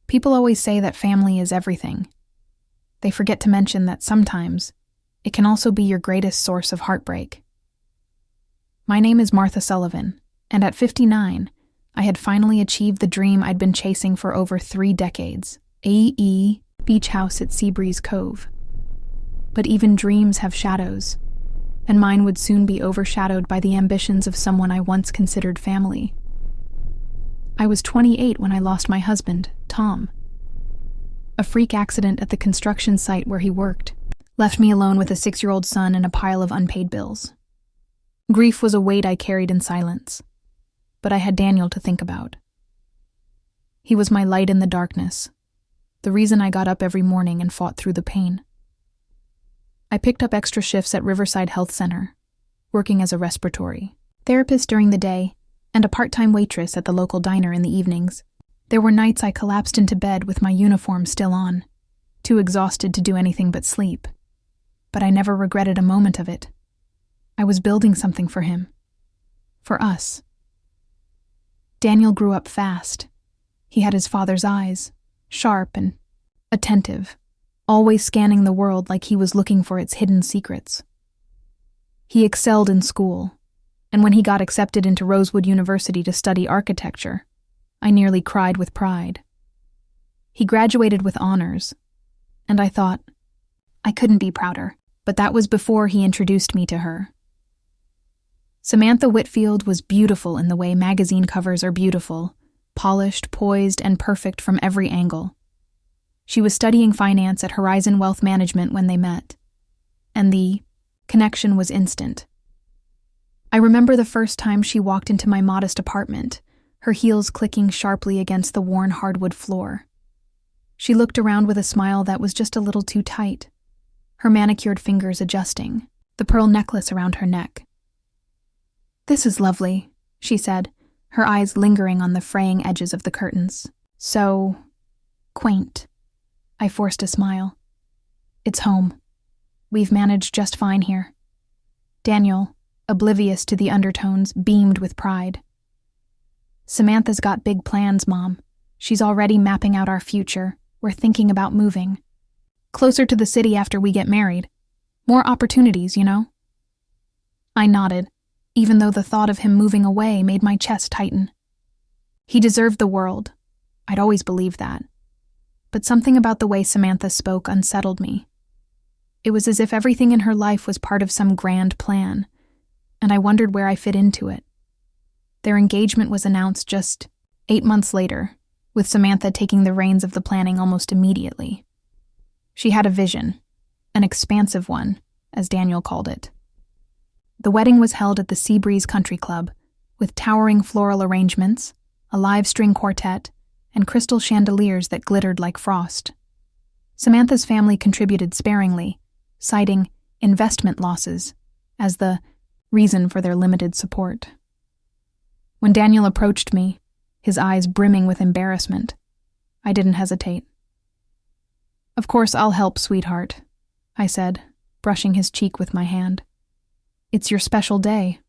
People always say that family is everything. They forget to mention that sometimes it can also be your greatest source of heartbreak. My name is Martha Sullivan, and at 59, I had finally achieved the dream I'd been chasing for over 3 decades, a.e. beach house at Seabreeze Cove. But even dreams have shadows, and mine would soon be overshadowed by the ambitions of someone I once considered family. I was 28 when I lost my husband, Tom. A freak accident at the construction site where he worked left me alone with a 6-year-old son and a pile of unpaid bills. Grief was a weight I carried in silence, but I had Daniel to think about. He was my light in the darkness, the reason I got up every morning and fought through the pain. I picked up extra shifts at Riverside Health Center, working as a respiratory therapist during the day and a part-time waitress at the local diner in the evenings. There were nights I collapsed into bed with my uniform still on, too exhausted to do anything but sleep. But I never regretted a moment of it. I was building something for him. For us. Daniel grew up fast. He had his father's eyes, sharp and attentive, always scanning the world like he was looking for its hidden secrets. He excelled in school, and when he got accepted into Rosewood University to study architecture, I nearly cried with pride. He graduated with honors, and I thought, I couldn't be prouder, but that was before he introduced me to her. Samantha Whitfield was beautiful in the way magazine covers are beautiful, polished, poised, and perfect from every angle. She was studying finance at Horizon Wealth Management when they met, and the connection was instant. I remember the first time she walked into my modest apartment, her heels clicking sharply against the worn hardwood floor. She looked around with a smile that was just a little too tight, her manicured fingers adjusting, the pearl necklace around her neck. "This is lovely," she said, her eyes lingering on the fraying edges of the curtains. "So quaint." I forced a smile. "It's home. We've managed just fine here." Daniel, oblivious to the undertones, beamed with pride. "Samantha's got big plans, Mom. She's already mapping out our future. We're thinking about moving. Closer to the city after we get married. More opportunities, you know?" I nodded, even though the thought of him moving away made my chest tighten. He deserved the world. I'd always believed that. But something about the way Samantha spoke unsettled me. It was as if everything in her life was part of some grand plan, and I wondered where I fit into it. Their engagement was announced just 8 months later, with Samantha taking the reins of the planning almost immediately. She had a vision, an expansive one, as Daniel called it. The wedding was held at the Seabreeze Country Club, with towering floral arrangements, a live string quartet, and crystal chandeliers that glittered like frost. Samantha's family contributed sparingly, citing investment losses as the reason for their limited support. When Daniel approached me, his eyes brimming with embarrassment, I didn't hesitate. "Of course I'll help, sweetheart," I said, brushing his cheek with my hand. "It's your special day.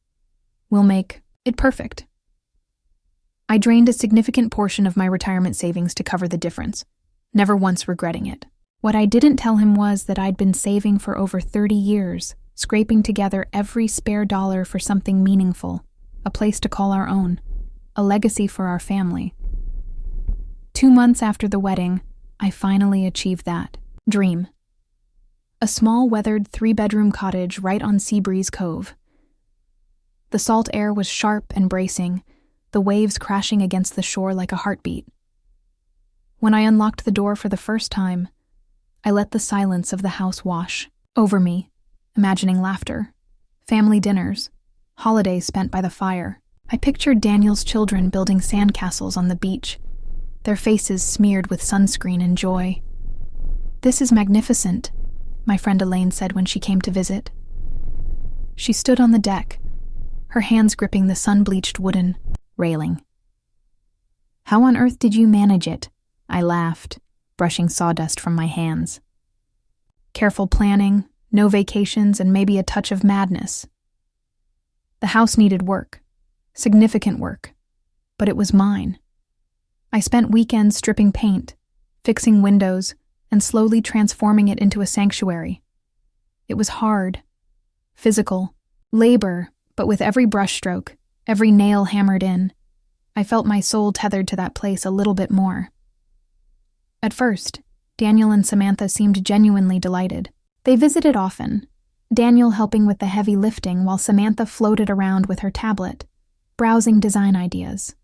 We'll make it perfect." I drained a significant portion of my retirement savings to cover the difference, never once regretting it. What I didn't tell him was that I'd been saving for over 30 years, scraping together every spare dollar for something meaningful, a place to call our own, a legacy for our family. 2 months after the wedding, I finally achieved that dream. A small weathered 3-bedroom cottage right on Seabreeze Cove. The salt air was sharp and bracing, the waves crashing against the shore like a heartbeat. When I unlocked the door for the first time, I let the silence of the house wash over me, imagining laughter, family dinners, holidays spent by the fire. I pictured Daniel's children building sandcastles on the beach, their faces smeared with sunscreen and joy. "This is magnificent," my friend Elaine said when she came to visit. She stood on the deck, her hands gripping the sun-bleached wooden railing. "How on earth did you manage it?" I laughed, brushing sawdust from my hands. "Careful planning, no vacations, and maybe a touch of madness." The house needed work, significant work, but it was mine. I spent weekends stripping paint, fixing windows, and slowly transforming it into a sanctuary. It was hard, physical, labor, but with every brushstroke, every nail hammered in, I felt my soul tethered to that place a little bit more. At first, Daniel and Samantha seemed genuinely delighted. They visited often, Daniel helping with the heavy lifting while Samantha floated around with her tablet, browsing design ideas.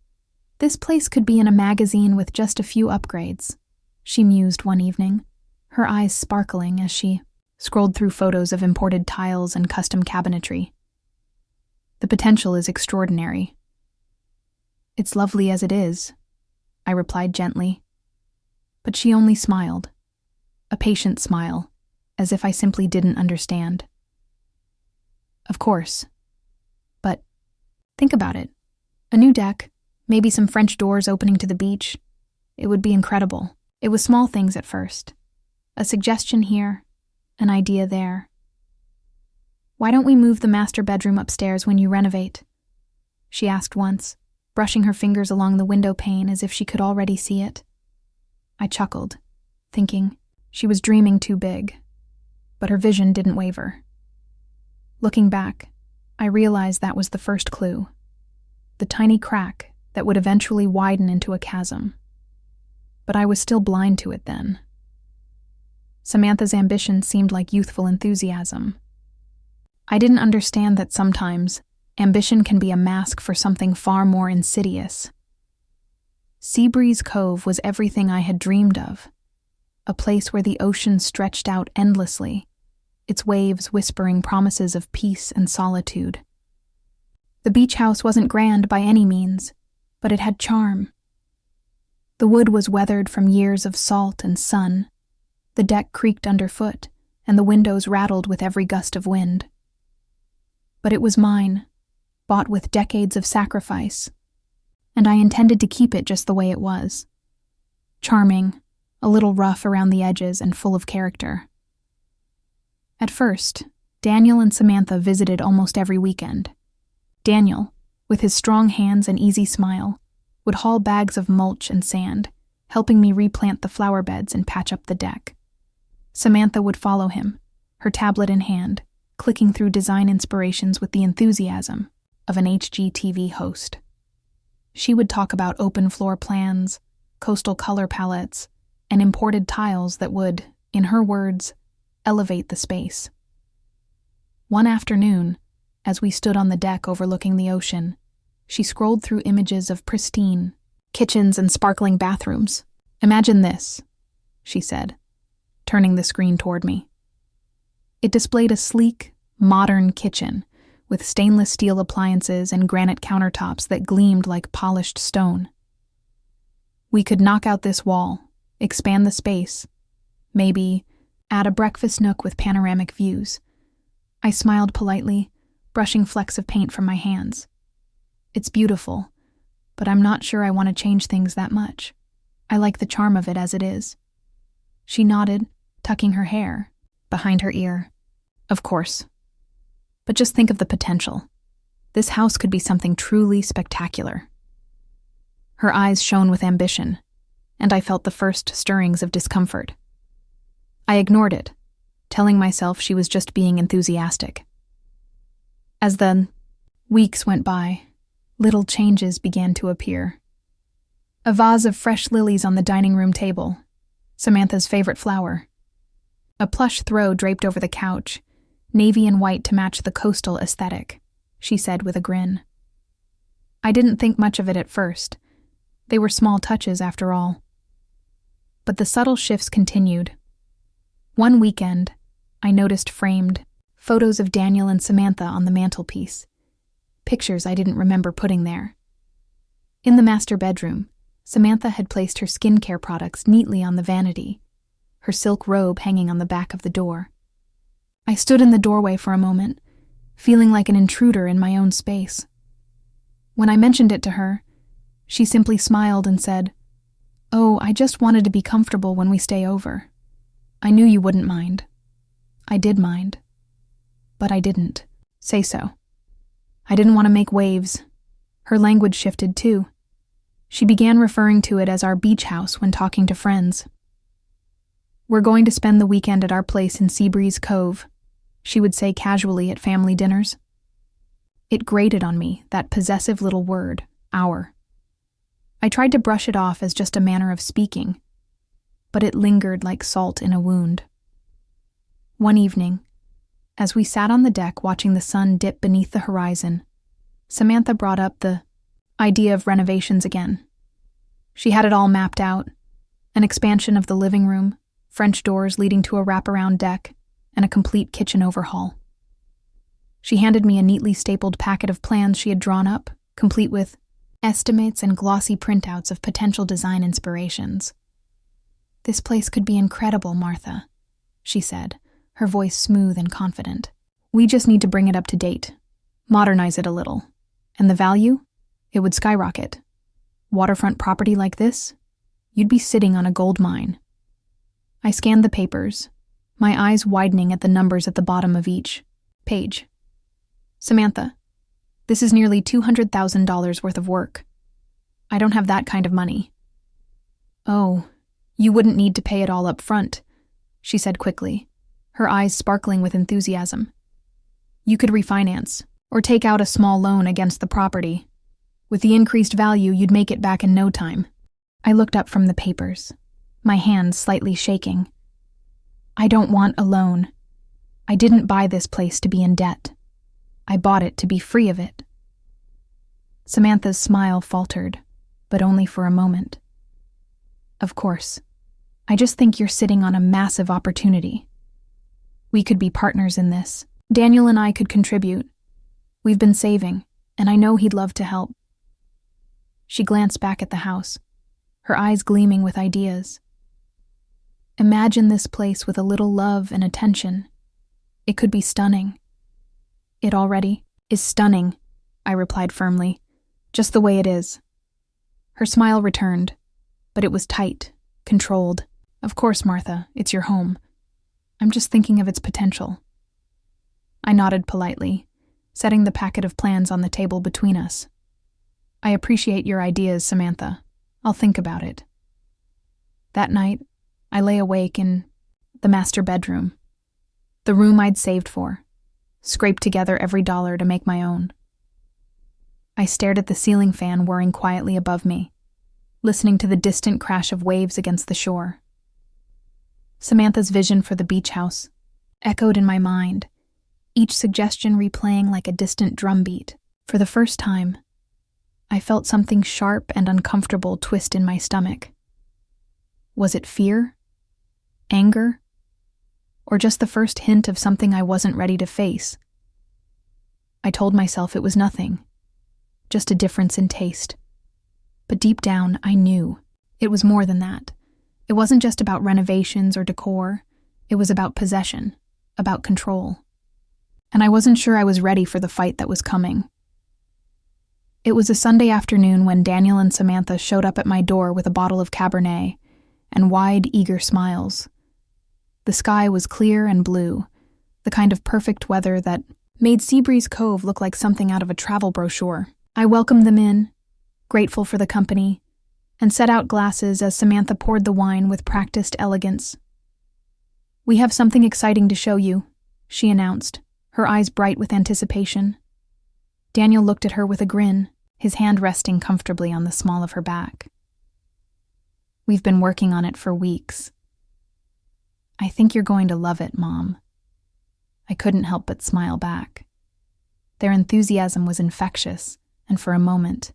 This place could be in a magazine with just a few upgrades, she mused one evening, her eyes sparkling as she scrolled through photos of imported tiles and custom cabinetry. The potential is extraordinary. It's lovely as it is, I replied gently. But she only smiled, a patient smile, as if I simply didn't understand. Of course. But think about it. A new deck, maybe some French doors opening to the beach. It would be incredible. It was small things at first. A suggestion here, an idea there. Why don't we move the master bedroom upstairs when you renovate? She asked once, brushing her fingers along the window pane as if she could already see it. I chuckled, thinking she was dreaming too big, but her vision didn't waver. Looking back, I realized that was the first clue, the tiny crack that would eventually widen into a chasm. But I was still blind to it then. Samantha's ambition seemed like youthful enthusiasm. I didn't understand that sometimes ambition can be a mask for something far more insidious. Seabreeze Cove was everything I had dreamed of, a place where the ocean stretched out endlessly, its waves whispering promises of peace and solitude. The beach house wasn't grand by any means, but it had charm. The wood was weathered from years of salt and sun, the deck creaked underfoot, and the windows rattled with every gust of wind. But it was mine, bought with decades of sacrifice, and I intended to keep it just the way it was. Charming, a little rough around the edges and full of character. At first, Daniel and Samantha visited almost every weekend. Daniel, with his strong hands and easy smile, would haul bags of mulch and sand, helping me replant the flower beds and patch up the deck. Samantha would follow him, her tablet in hand, clicking through design inspirations with the enthusiasm of an HGTV host. She would talk about open floor plans, coastal color palettes, and imported tiles that would, in her words, elevate the space. One afternoon, as we stood on the deck overlooking the ocean, she scrolled through images of pristine kitchens and sparkling bathrooms. "Imagine this," she said, turning the screen toward me. It displayed a sleek, modern kitchen with stainless steel appliances and granite countertops that gleamed like polished stone. We could knock out this wall, expand the space, maybe add a breakfast nook with panoramic views. I smiled politely, brushing flecks of paint from my hands. It's beautiful, but I'm not sure I want to change things that much. I like the charm of it as it is. She nodded, tucking her hair behind her ear. Of course. But just think of the potential. This house could be something truly spectacular. Her eyes shone with ambition, and I felt the first stirrings of discomfort. I ignored it, telling myself she was just being enthusiastic. As the weeks went by, little changes began to appear. A vase of fresh lilies on the dining room table, Samantha's favorite flower. A plush throw draped over the couch, navy and white to match the coastal aesthetic, she said with a grin. I didn't think much of it at first. They were small touches after all. But the subtle shifts continued. One weekend, I noticed framed photos of Daniel and Samantha on the mantelpiece, pictures I didn't remember putting there. In the master bedroom, Samantha had placed her skincare products neatly on the vanity, her silk robe hanging on the back of the door. I stood in the doorway for a moment, feeling like an intruder in my own space. When I mentioned it to her, she simply smiled and said, "Oh, I just wanted to be comfortable when we stay over. I knew you wouldn't mind." I did mind. But I didn't say so. I didn't want to make waves. Her language shifted too. She began referring to it as our beach house when talking to friends. "We're going to spend the weekend at our place in Seabreeze Cove," she would say casually at family dinners. It grated on me, that possessive little word, our. I tried to brush it off as just a manner of speaking, but it lingered like salt in a wound. One evening, as we sat on the deck watching the sun dip beneath the horizon, Samantha brought up the idea of renovations again. She had it all mapped out: an expansion of the living room, French doors leading to a wraparound deck, and a complete kitchen overhaul. She handed me a neatly stapled packet of plans she had drawn up, complete with estimates and glossy printouts of potential design inspirations. "This place could be incredible, Martha," she said, her voice smooth and confident. "We just need to bring it up to date, modernize it a little. And the value? It would skyrocket. Waterfront property like this? You'd be sitting on a gold mine." I scanned the papers, my eyes widening at the numbers at the bottom of each page. "Samantha, this is nearly $200,000 worth of work. I don't have that kind of money." "Oh, you wouldn't need to pay it all up front," she said quickly, her eyes sparkling with enthusiasm. "You could refinance, or take out a small loan against the property. With the increased value, you'd make it back in no time." I looked up from the papers, my hands slightly shaking. "I don't want a loan. I didn't buy this place to be in debt. I bought it to be free of it." Samantha's smile faltered, but only for a moment. "Of course. I just think you're sitting on a massive opportunity. We could be partners in this. Daniel and I could contribute. We've been saving, and I know he'd love to help." She glanced back at the house, her eyes gleaming with ideas. "Imagine this place with a little love and attention. It could be stunning." "It already is stunning," I replied firmly, "just the way it is." Her smile returned, but it was tight, controlled. "Of course, Martha, it's your home. I'm just thinking of its potential." I nodded politely, setting the packet of plans on the table between us. "I appreciate your ideas, Samantha. I'll think about it." That night, I lay awake in the master bedroom, the room I'd saved for, scraped together every dollar to make my own. I stared at the ceiling fan whirring quietly above me, listening to the distant crash of waves against the shore. Samantha's vision for the beach house echoed in my mind, each suggestion replaying like a distant drumbeat. For the first time, I felt something sharp and uncomfortable twist in my stomach. Was it fear? Anger? Or just the first hint of something I wasn't ready to face? I told myself it was nothing, just a difference in taste. But deep down, I knew it was more than that. It wasn't just about renovations or decor. It was about possession, about control. And I wasn't sure I was ready for the fight that was coming. It was a Sunday afternoon when Daniel and Samantha showed up at my door with a bottle of Cabernet and wide, eager smiles. The sky was clear and blue, the kind of perfect weather that made Seabreeze Cove look like something out of a travel brochure. I welcomed them in, grateful for the company, and set out glasses as Samantha poured the wine with practiced elegance. "We have something exciting to show you," she announced, her eyes bright with anticipation. Daniel looked at her with a grin, his hand resting comfortably on the small of her back. "We've been working on it for weeks. I think you're going to love it, Mom." I couldn't help but smile back. Their enthusiasm was infectious, and for a moment,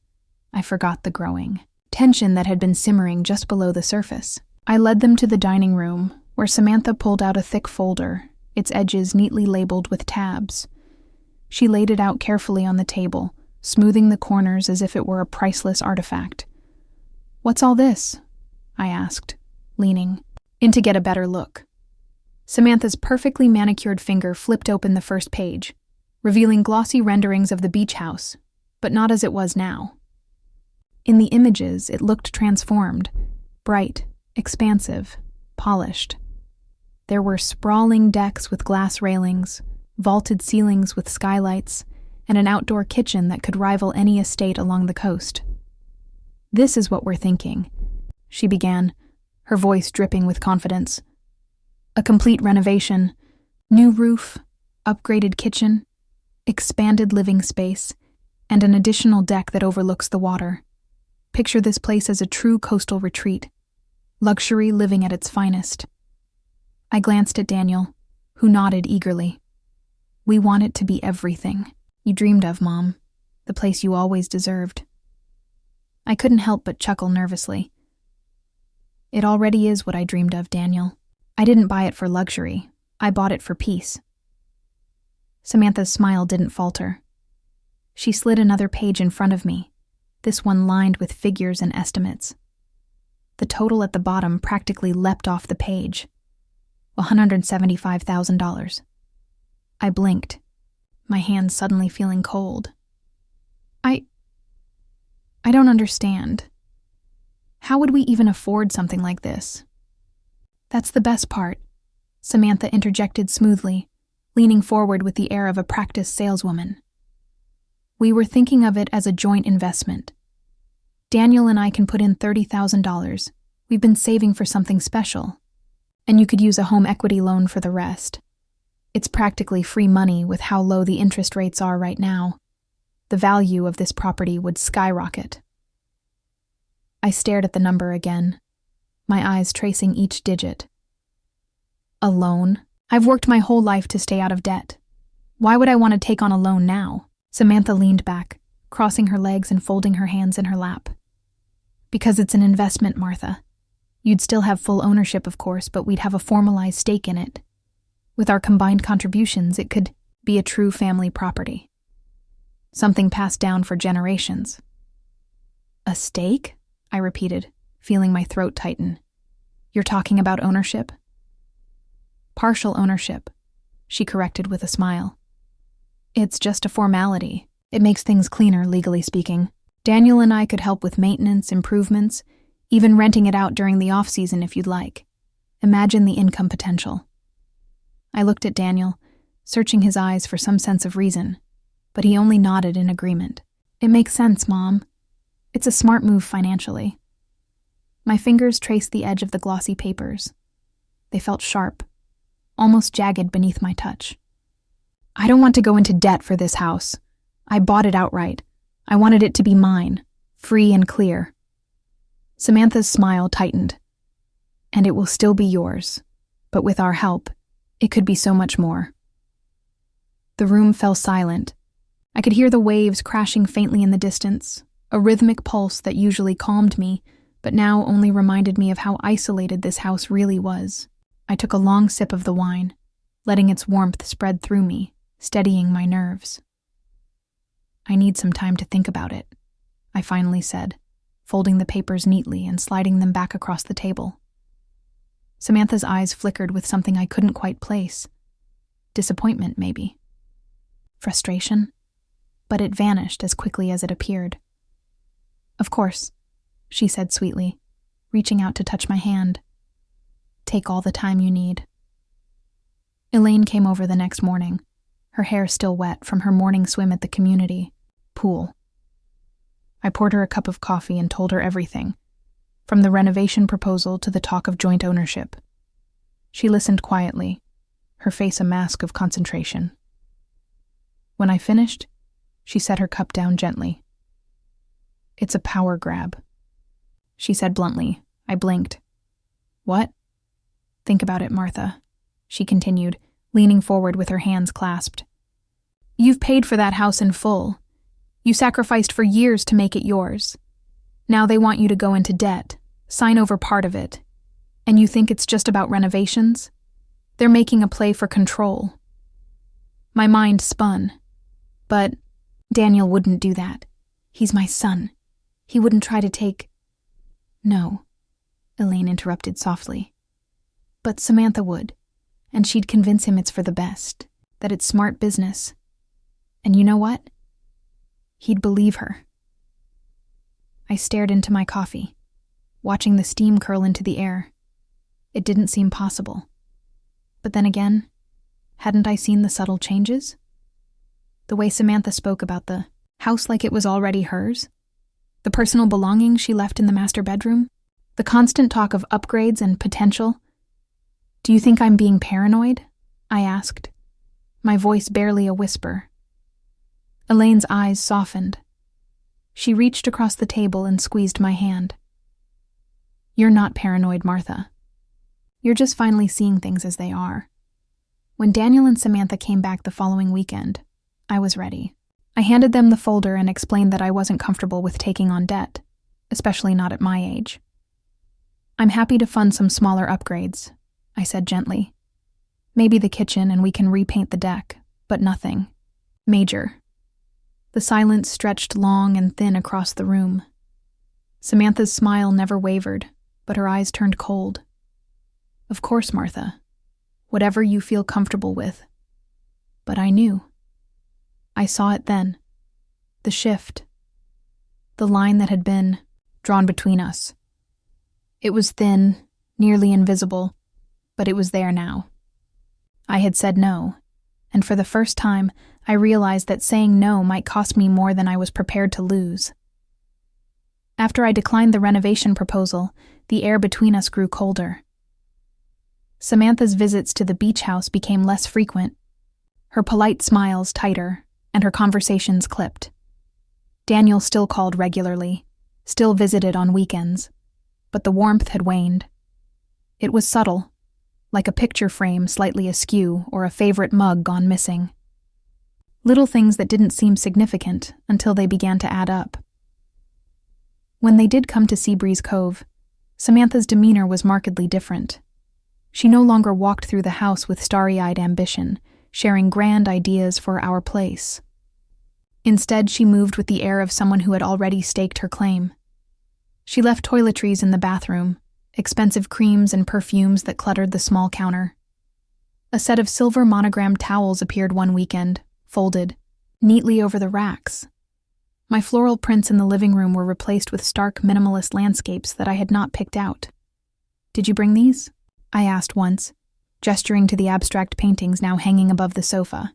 I forgot the growing tension that had been simmering just below the surface. I led them to the dining room, where Samantha pulled out a thick folder, its edges neatly labeled with tabs. She laid it out carefully on the table, smoothing the corners as if it were a priceless artifact. "What's all this?" I asked, leaning in to get a better look. Samantha's perfectly manicured finger flipped open the first page, revealing glossy renderings of the beach house, but not as it was now. In the images, it looked transformed, bright, expansive, polished. There were sprawling decks with glass railings, vaulted ceilings with skylights, and an outdoor kitchen that could rival any estate along the coast. "This is what we're thinking," she began, her voice dripping with confidence. A complete renovation, new roof, upgraded kitchen, expanded living space, and an additional deck that overlooks the water. Picture this place as a true coastal retreat, luxury living at its finest. I glanced at Daniel, who nodded eagerly. We want it to be everything you dreamed of, Mom, the place you always deserved. I couldn't help but chuckle nervously. It already is what I dreamed of, Daniel. I didn't buy it for luxury. I bought it for peace. Samantha's smile didn't falter. She slid another page in front of me, this one lined with figures and estimates. The total at the bottom practically leapt off the page. $175,000. I blinked, my hands suddenly feeling cold. I don't understand. How would we even afford something like this? That's the best part, Samantha interjected smoothly, leaning forward with the air of a practiced saleswoman. We were thinking of it as a joint investment. Daniel and I can put in $30,000. We've been saving for something special. And you could use a home equity loan for the rest. It's practically free money with how low the interest rates are right now. The value of this property would skyrocket. I stared at the number again, my eyes tracing each digit. A loan? I've worked my whole life to stay out of debt. Why would I want to take on a loan now? Samantha leaned back, crossing her legs and folding her hands in her lap. Because it's an investment, Martha. You'd still have full ownership, of course, but we'd have a formalized stake in it. With our combined contributions, it could be a true family property. Something passed down for generations. A stake? I repeated, feeling my throat tighten. You're talking about ownership? Partial ownership, she corrected with a smile. It's just a formality. It makes things cleaner, legally speaking. Daniel and I could help with maintenance, improvements, even renting it out during the off-season if you'd like. Imagine the income potential. I looked at Daniel, searching his eyes for some sense of reason, but he only nodded in agreement. It makes sense, Mom. It's a smart move financially. My fingers traced the edge of the glossy papers. They felt sharp, almost jagged beneath my touch. I don't want to go into debt for this house. I bought it outright. I wanted it to be mine, free and clear. Samantha's smile tightened. And it will still be yours, but with our help, it could be so much more. The room fell silent. I could hear the waves crashing faintly in the distance, a rhythmic pulse that usually calmed me, but now only reminded me of how isolated this house really was. I took a long sip of the wine, letting its warmth spread through me, steadying my nerves. I need some time to think about it, I finally said, folding the papers neatly and sliding them back across the table. Samantha's eyes flickered with something I couldn't quite place. Disappointment, maybe. Frustration? But it vanished as quickly as it appeared. Of course, she said sweetly, reaching out to touch my hand. Take all the time you need. Elaine came over the next morning, her hair still wet from her morning swim at the community pool. I poured her a cup of coffee and told her everything, from the renovation proposal to the talk of joint ownership. She listened quietly, her face a mask of concentration. When I finished, she set her cup down gently. It's a power grab, she said bluntly. I blinked. What? Think about it, Martha, she continued, leaning forward with her hands clasped. You've paid for that house in full. You sacrificed for years to make it yours. Now they want you to go into debt, sign over part of it. And you think it's just about renovations? They're making a play for control. My mind spun. But Daniel wouldn't do that. He's my son. He wouldn't try to take... No, Elaine interrupted softly. But Samantha would, and she'd convince him it's for the best, that it's smart business. And you know what? He'd believe her. I stared into my coffee, watching the steam curl into the air. It didn't seem possible. But then again, hadn't I seen the subtle changes? The way Samantha spoke about the house like it was already hers? The personal belongings she left in the master bedroom? The constant talk of upgrades and potential? Do you think I'm being paranoid? I asked, my voice barely a whisper. Elaine's eyes softened. She reached across the table and squeezed my hand. You're not paranoid, Martha. You're just finally seeing things as they are. When Daniel and Samantha came back the following weekend, I was ready. I handed them the folder and explained that I wasn't comfortable with taking on debt, especially not at my age. I'm happy to fund some smaller upgrades, I said gently. Maybe the kitchen and we can repaint the deck, but nothing major. The silence stretched long and thin across the room. Samantha's smile never wavered, but her eyes turned cold. Of course, Martha. Whatever you feel comfortable with. But I knew. I saw it then. The shift. The line that had been drawn between us. It was thin, nearly invisible, but it was there now. I had said no, and for the first time, I realized that saying no might cost me more than I was prepared to lose. After I declined the renovation proposal, the air between us grew colder. Samantha's visits to the beach house became less frequent, her polite smiles tighter, and her conversations clipped. Daniel still called regularly, still visited on weekends, but the warmth had waned. It was subtle, like a picture frame slightly askew or a favorite mug gone missing. Little things that didn't seem significant until they began to add up. When they did come to Seabreeze Cove, Samantha's demeanor was markedly different. She no longer walked through the house with starry-eyed ambition, sharing grand ideas for our place. Instead, she moved with the air of someone who had already staked her claim. She left toiletries in the bathroom, expensive creams and perfumes that cluttered the small counter. A set of silver monogrammed towels appeared one weekend, folded, neatly over the racks. My floral prints in the living room were replaced with stark minimalist landscapes that I had not picked out. "Did you bring these?" I asked once, gesturing to the abstract paintings now hanging above the sofa.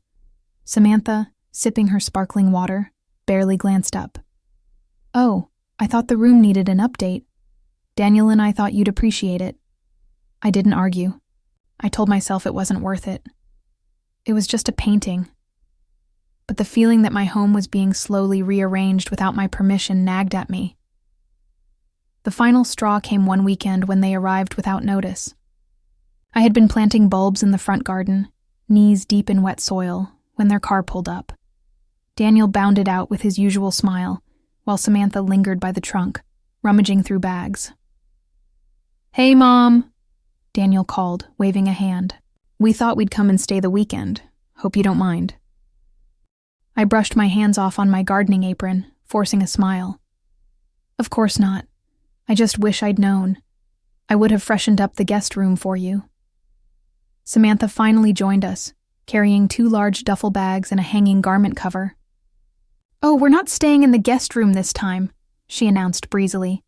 Samantha, sipping her sparkling water, barely glanced up. "Oh, I thought the room needed an update. Daniel and I thought you'd appreciate it." I didn't argue. I told myself it wasn't worth it. It was just a painting. But the feeling that my home was being slowly rearranged without my permission nagged at me. The final straw came one weekend when they arrived without notice. I had been planting bulbs in the front garden, knees deep in wet soil, when their car pulled up. Daniel bounded out with his usual smile, while Samantha lingered by the trunk, rummaging through bags. "Hey, Mom," Daniel called, waving a hand. "We thought we'd come and stay the weekend. Hope you don't mind." I brushed my hands off on my gardening apron, forcing a smile. "Of course not. I just wish I'd known. I would have freshened up the guest room for you." Samantha finally joined us, carrying 2 large duffel bags and a hanging garment cover. "Oh, we're not staying in the guest room this time," she announced breezily.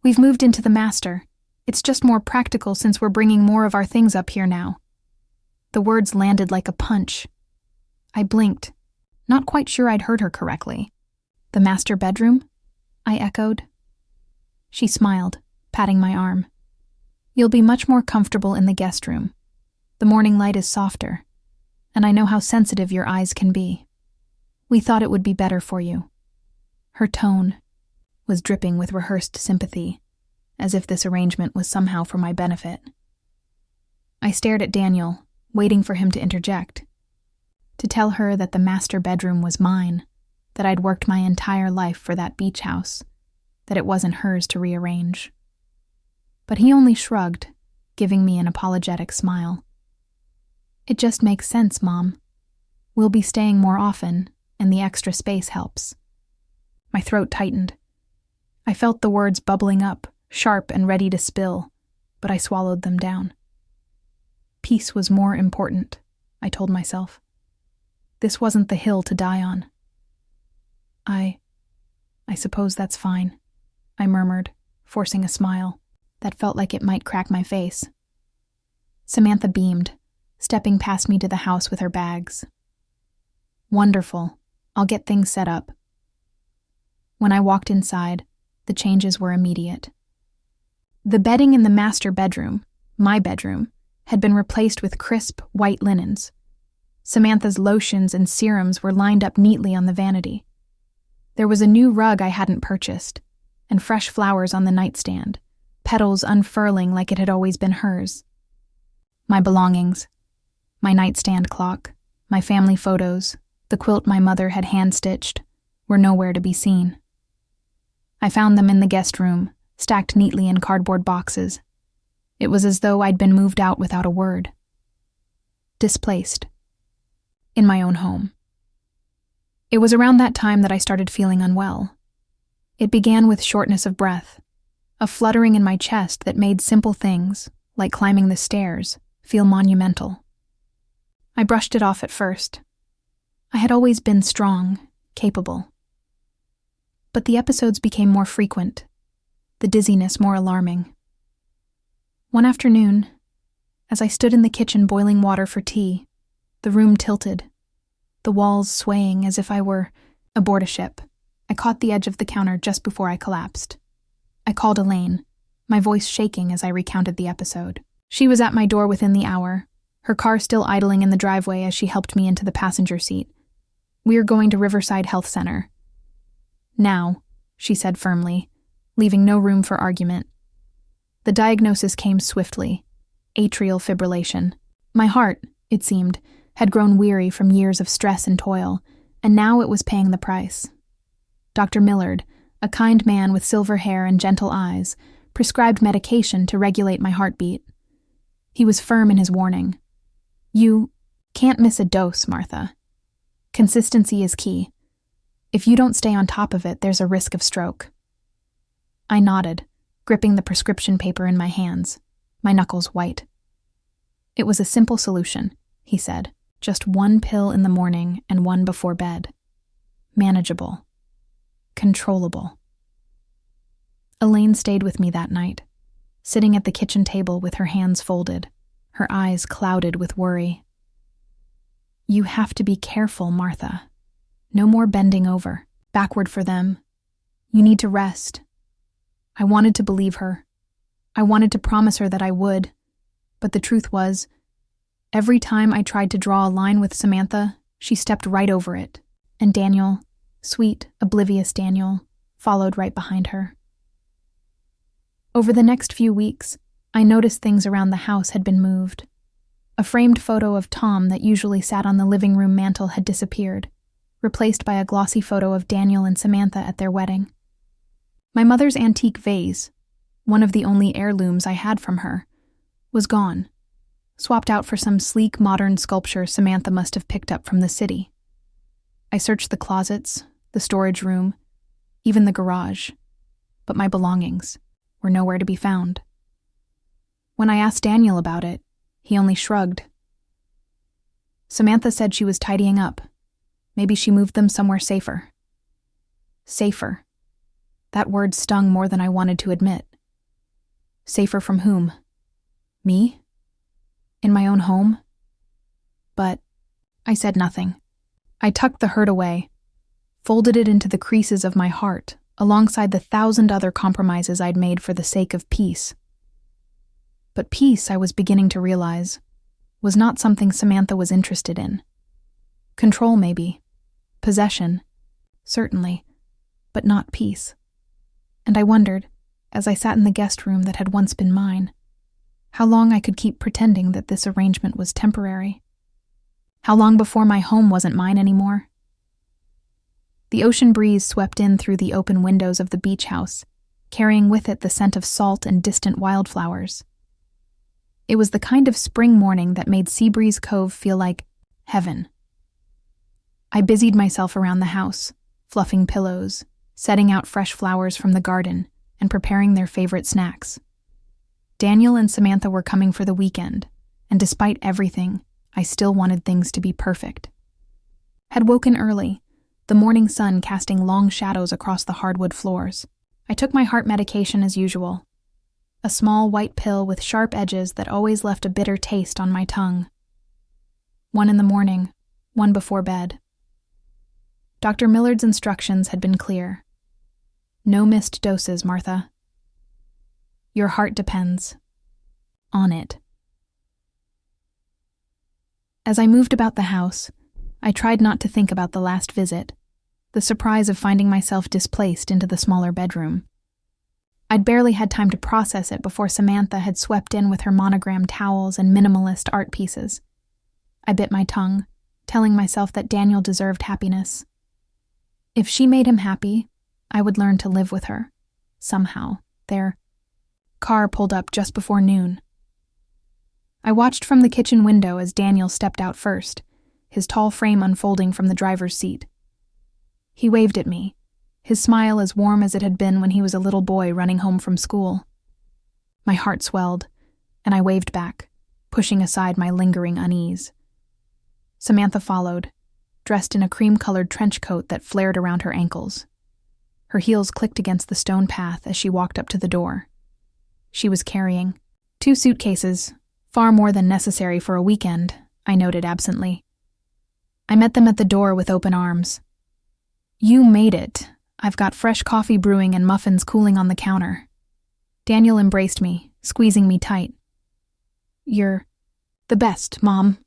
"We've moved into the master. It's just more practical since we're bringing more of our things up here now." The words landed like a punch. I blinked, not quite sure I'd heard her correctly. "The master bedroom?" I echoed. She smiled, patting my arm. "You'll be much more comfortable in the guest room. The morning light is softer, and I know how sensitive your eyes can be. We thought it would be better for you." Her tone was dripping with rehearsed sympathy, as if this arrangement was somehow for my benefit. I stared at Daniel, waiting for him to interject, to tell her that the master bedroom was mine, that I'd worked my entire life for that beach house, that it wasn't hers to rearrange. But he only shrugged, giving me an apologetic smile. "It just makes sense, Mom. We'll be staying more often, and the extra space helps." My throat tightened. I felt the words bubbling up, sharp and ready to spill, but I swallowed them down. Peace was more important, I told myself. This wasn't the hill to die on. I suppose that's fine," I murmured, forcing a smile that felt like it might crack my face. Samantha beamed, stepping past me to the house with her bags. "Wonderful. I'll get things set up." When I walked inside, the changes were immediate. The bedding in the master bedroom, my bedroom, had been replaced with crisp, white linens. Samantha's lotions and serums were lined up neatly on the vanity. There was a new rug I hadn't purchased, and fresh flowers on the nightstand, petals unfurling like it had always been hers. My belongings, my nightstand clock, my family photos, the quilt my mother had hand-stitched, were nowhere to be seen. I found them in the guest room, stacked neatly in cardboard boxes. It was as though I'd been moved out without a word. Displaced. In my own home. It was around that time that I started feeling unwell. It began with shortness of breath, a fluttering in my chest that made simple things, like climbing the stairs, feel monumental. I brushed it off at first. I had always been strong, capable. But the episodes became more frequent, the dizziness more alarming. One afternoon, as I stood in the kitchen boiling water for tea, the room tilted, the walls swaying as if I were aboard a ship. I caught the edge of the counter just before I collapsed. I called Elaine, my voice shaking as I recounted the episode. She was at my door within the hour, her car still idling in the driveway as she helped me into the passenger seat. "We are going to Riverside Health Center." "Now," she said firmly, leaving no room for argument. The diagnosis came swiftly: atrial fibrillation. My heart, it seemed, had grown weary from years of stress and toil, and now it was paying the price. Dr. Millard, a kind man with silver hair and gentle eyes, prescribed medication to regulate my heartbeat. He was firm in his warning. "You can't miss a dose, Martha. Consistency is key. If you don't stay on top of it, there's a risk of stroke." I nodded, gripping the prescription paper in my hands, my knuckles white. "It was a simple solution," he said. "Just one pill in the morning and one before bed. Manageable. Controllable." Elaine stayed with me that night, sitting at the kitchen table with her hands folded, her eyes clouded with worry. "You have to be careful, Martha. No more bending over, backward for them. You need to rest." I wanted to believe her. I wanted to promise her that I would, but the truth was, every time I tried to draw a line with Samantha, she stepped right over it, and Daniel, sweet, oblivious Daniel, followed right behind her. Over the next few weeks, I noticed things around the house had been moved. A framed photo of Tom that usually sat on the living room mantel had disappeared, replaced by a glossy photo of Daniel and Samantha at their wedding. My mother's antique vase, one of the only heirlooms I had from her, was gone, swapped out for some sleek modern sculpture Samantha must have picked up from the city. I searched the closets, the storage room, even the garage, but my belongings were nowhere to be found. When I asked Daniel about it, he only shrugged. Samantha said she was tidying up. Maybe she moved them somewhere safer. Safer. That word stung more than I wanted to admit. Safer from whom? Me? In my own home? But I said nothing. I tucked the hurt away, folded it into the creases of my heart, alongside the 1,000 other compromises I'd made for the sake of peace. But peace, I was beginning to realize, was not something Samantha was interested in. Control, maybe. Possession, certainly, but not peace. And I wondered, as I sat in the guest room that had once been mine, how long I could keep pretending that this arrangement was temporary. How long before my home wasn't mine anymore? The ocean breeze swept in through the open windows of the beach house, carrying with it the scent of salt and distant wildflowers. It was the kind of spring morning that made Seabreeze Cove feel like heaven. I busied myself around the house, fluffing pillows, setting out fresh flowers from the garden, and preparing their favorite snacks. Daniel and Samantha were coming for the weekend, and despite everything, I still wanted things to be perfect. Had woken early, the morning sun casting long shadows across the hardwood floors. I took my heart medication as usual, a small white pill with sharp edges that always left a bitter taste on my tongue. One in the morning, one before bed. Dr. Millard's instructions had been clear. No missed doses, Martha. Your heart depends on it. As I moved about the house, I tried not to think about the last visit, the surprise of finding myself displaced into the smaller bedroom. I'd barely had time to process it before Samantha had swept in with her monogrammed towels and minimalist art pieces. I bit my tongue, telling myself that Daniel deserved happiness. If she made him happy, I would learn to live with her. Somehow, their car pulled up just before noon. I watched from the kitchen window as Daniel stepped out first, his tall frame unfolding from the driver's seat. He waved at me, his smile as warm as it had been when he was a little boy running home from school. My heart swelled, and I waved back, pushing aside my lingering unease. Samantha followed, dressed in a cream-colored trench coat that flared around her ankles. Her heels clicked against the stone path as she walked up to the door. She was carrying 2 suitcases, far more than necessary for a weekend, I noted absently. I met them at the door with open arms. "You made it. I've got fresh coffee brewing and muffins cooling on the counter." Daniel embraced me, squeezing me tight. "You're the best, Mom."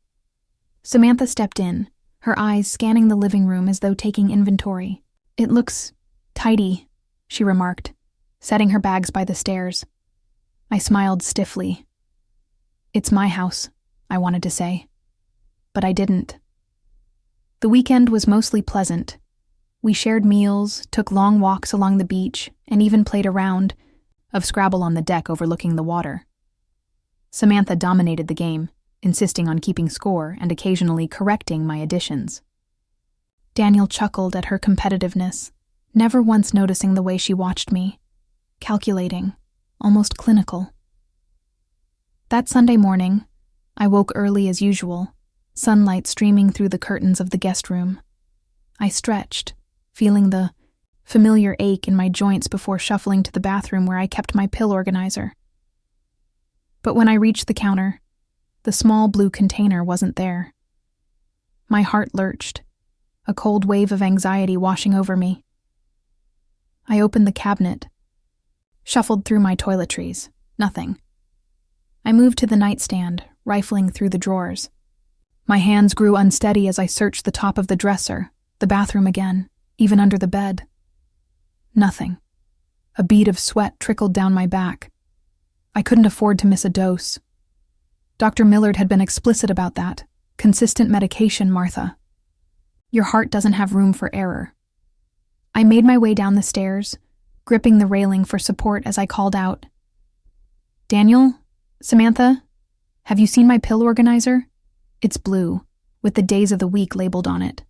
Samantha stepped in, her eyes scanning the living room as though taking inventory. "It looks tidy," she remarked, setting her bags by the stairs. I smiled stiffly. "It's my house," I wanted to say, but I didn't. The weekend was mostly pleasant. We shared meals, took long walks along the beach, and even played a round of Scrabble on the deck overlooking the water. Samantha dominated the game, insisting on keeping score and occasionally correcting my additions. Daniel chuckled at her competitiveness, never once noticing the way she watched me, calculating, almost clinical. That Sunday morning, I woke early as usual, sunlight streaming through the curtains of the guest room. I stretched, feeling the familiar ache in my joints before shuffling to the bathroom where I kept my pill organizer. But when I reached the counter, the small blue container wasn't there. My heart lurched, a cold wave of anxiety washing over me. I opened the cabinet, shuffled through my toiletries. Nothing. I moved to the nightstand, rifling through the drawers. My hands grew unsteady as I searched the top of the dresser, the bathroom again, even under the bed. Nothing. A bead of sweat trickled down my back. I couldn't afford to miss a dose. Dr. Millard had been explicit about that. Consistent medication, Martha. Your heart doesn't have room for error. I made my way down the stairs, gripping the railing for support as I called out, "Daniel? Samantha? Have you seen my pill organizer? It's blue, with the days of the week labeled on it."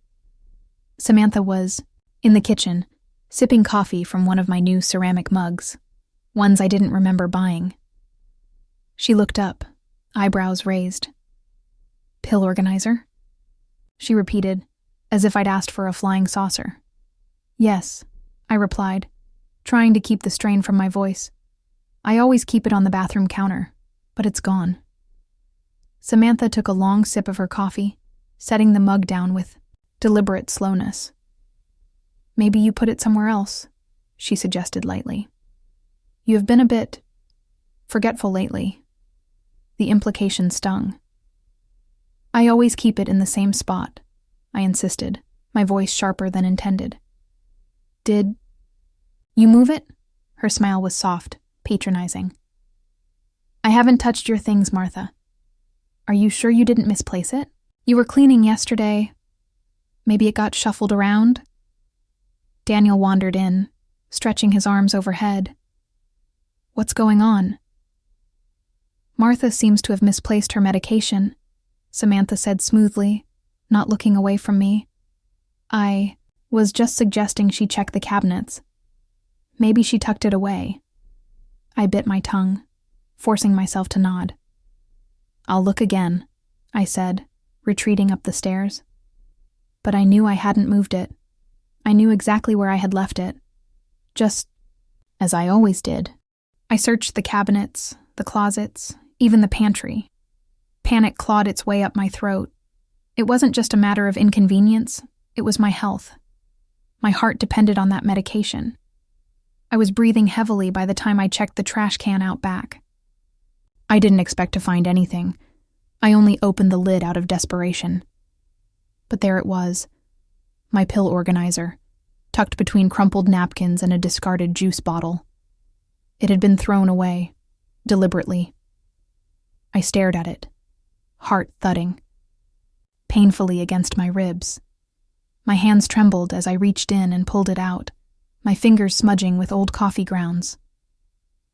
Samantha was in the kitchen, sipping coffee from one of my new ceramic mugs, ones I didn't remember buying. She looked up, eyebrows raised. "Pill organizer?" she repeated, as if I'd asked for a flying saucer. "Yes," I replied, trying to keep the strain from my voice. "I always keep it on the bathroom counter, but it's gone." Samantha took a long sip of her coffee, setting the mug down with deliberate slowness. "Maybe you put it somewhere else," she suggested lightly. "You have been a bit forgetful lately." The implication stung. "I always keep it in the same spot," I insisted, my voice sharper than intended. "Did you move it?" Her smile was soft, patronizing. "I haven't touched your things, Martha. Are you sure you didn't misplace it? You were cleaning yesterday. Maybe it got shuffled around?" Daniel wandered in, stretching his arms overhead. "What's going on?" "Martha seems to have misplaced her medication," Samantha said smoothly, not looking away from me. "I was just suggesting she check the cabinets. Maybe she tucked it away." I bit my tongue, forcing myself to nod. "I'll look again," I said, retreating up the stairs. But I knew I hadn't moved it. I knew exactly where I had left it. Just as I always did. I searched the cabinets, the closets, even the pantry. Panic clawed its way up my throat. It wasn't just a matter of inconvenience, it was my health. My heart depended on that medication. I was breathing heavily by the time I checked the trash can out back. I didn't expect to find anything, I only opened the lid out of desperation. But there it was, my pill organizer, tucked between crumpled napkins and a discarded juice bottle. It had been thrown away, deliberately. I stared at it, heart thudding, painfully against my ribs. My hands trembled as I reached in and pulled it out, my fingers smudging with old coffee grounds.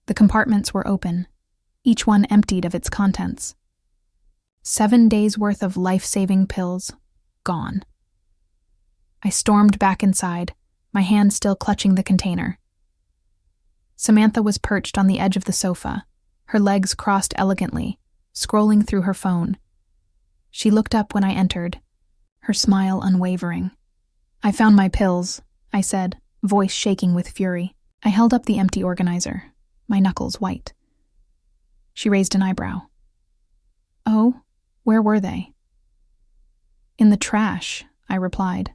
The compartments were open, each one emptied of its contents. 7 days' worth of life-saving pills, gone. I stormed back inside, my hand still clutching the container. Samantha was perched on the edge of the sofa, her legs crossed elegantly, scrolling through her phone. She looked up when I entered, her smile unwavering. "I found my pills," I said, voice shaking with fury. I held up the empty organizer, my knuckles white. She raised an eyebrow. "Oh, where were they?" "In the trash," I replied,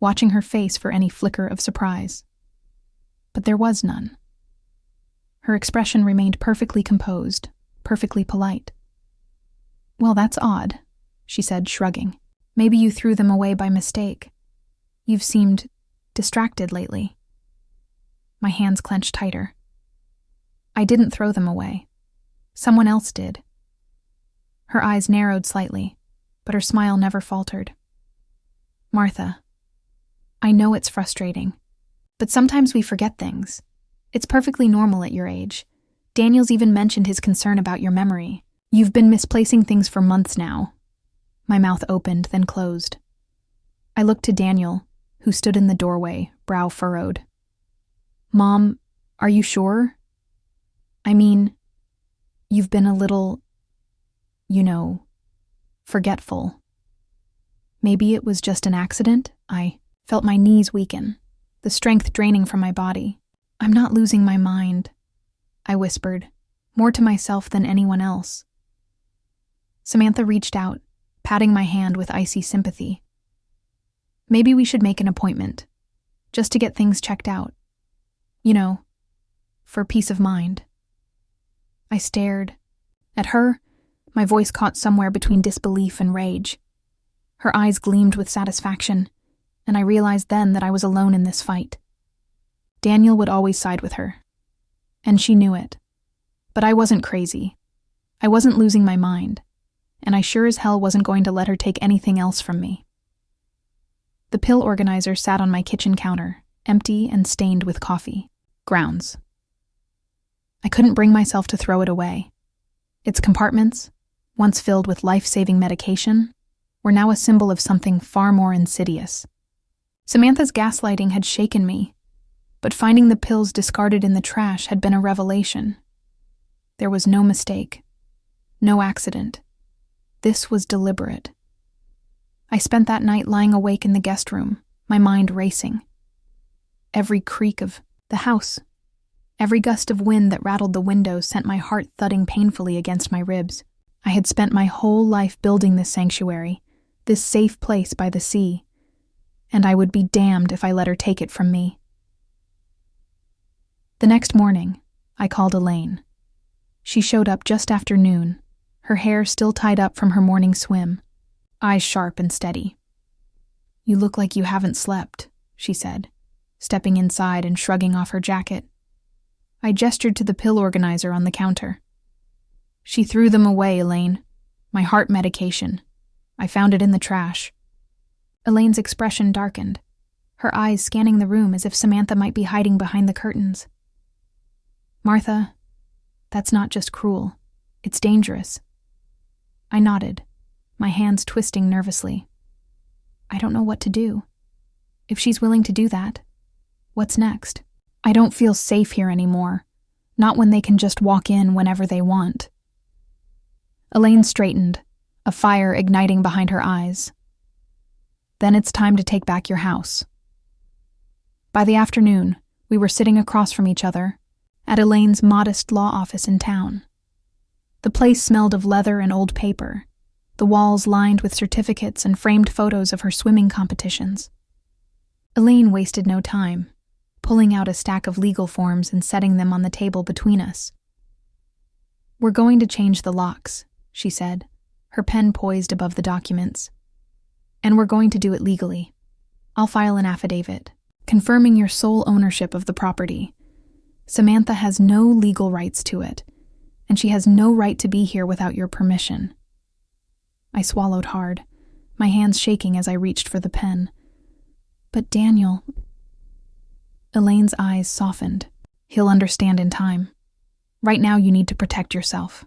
watching her face for any flicker of surprise. But there was none. Her expression remained perfectly composed, perfectly polite. "Well, that's odd," she said, shrugging. "Maybe you threw them away by mistake. You've seemed distracted lately." My hands clenched tighter. "I didn't throw them away. Someone else did." Her eyes narrowed slightly, but her smile never faltered. "Martha, I know it's frustrating, but sometimes we forget things. It's perfectly normal at your age. Daniel's even mentioned his concern about your memory. You've been misplacing things for months now." My mouth opened, then closed. I looked to Daniel, who stood in the doorway, brow furrowed. "Mom, are you sure? I mean, you've been a little, forgetful. Maybe it was just an accident." I felt my knees weaken, the strength draining from my body. "I'm not losing my mind," I whispered, more to myself than anyone else. Samantha reached out, patting my hand with icy sympathy. "Maybe we should make an appointment, just to get things checked out. For peace of mind." I stared. At her, my voice caught somewhere between disbelief and rage. Her eyes gleamed with satisfaction, and I realized then that I was alone in this fight. Daniel would always side with her, and she knew it. But I wasn't crazy. I wasn't losing my mind, and I sure as hell wasn't going to let her take anything else from me. The pill organizer sat on my kitchen counter, empty and stained with coffee grounds. I couldn't bring myself to throw it away. Its compartments, once filled with life-saving medication, were now a symbol of something far more insidious. Samantha's gaslighting had shaken me, but finding the pills discarded in the trash had been a revelation. There was no mistake, no accident. This was deliberate. I spent that night lying awake in the guest room, my mind racing. Every creak of the house, every gust of wind that rattled the windows sent my heart thudding painfully against my ribs. I had spent my whole life building this sanctuary, this safe place by the sea, and I would be damned if I let her take it from me. The next morning, I called Elaine. She showed up just after noon, her hair still tied up from her morning swim, eyes sharp and steady. "You look like you haven't slept," she said, stepping inside and shrugging off her jacket. I gestured to the pill organizer on the counter. "She threw them away, Elaine. My heart medication. I found it in the trash." Elaine's expression darkened, her eyes scanning the room as if Samantha might be hiding behind the curtains. "Martha, that's not just cruel. It's dangerous." I nodded, my hands twisting nervously. I don't know what to do. If she's willing to do that, what's next? I don't feel safe here anymore, not when they can just walk in whenever they want. Elaine straightened, a fire igniting behind her eyes. "Then it's time to take back your house." By the afternoon, we were sitting across from each other at Elaine's modest law office in town. The place smelled of leather and old paper, the walls lined with certificates and framed photos of her swimming competitions. Elaine wasted no time, pulling out a stack of legal forms and setting them on the table between us. "We're going to change the locks," she said, her pen poised above the documents. "And we're going to do it legally. I'll file an affidavit, confirming your sole ownership of the property. Samantha has no legal rights to it, and she has no right to be here without your permission." I swallowed hard, my hands shaking as I reached for the pen. "But Daniel..." Elaine's eyes softened. "He'll understand in time. Right now you need to protect yourself."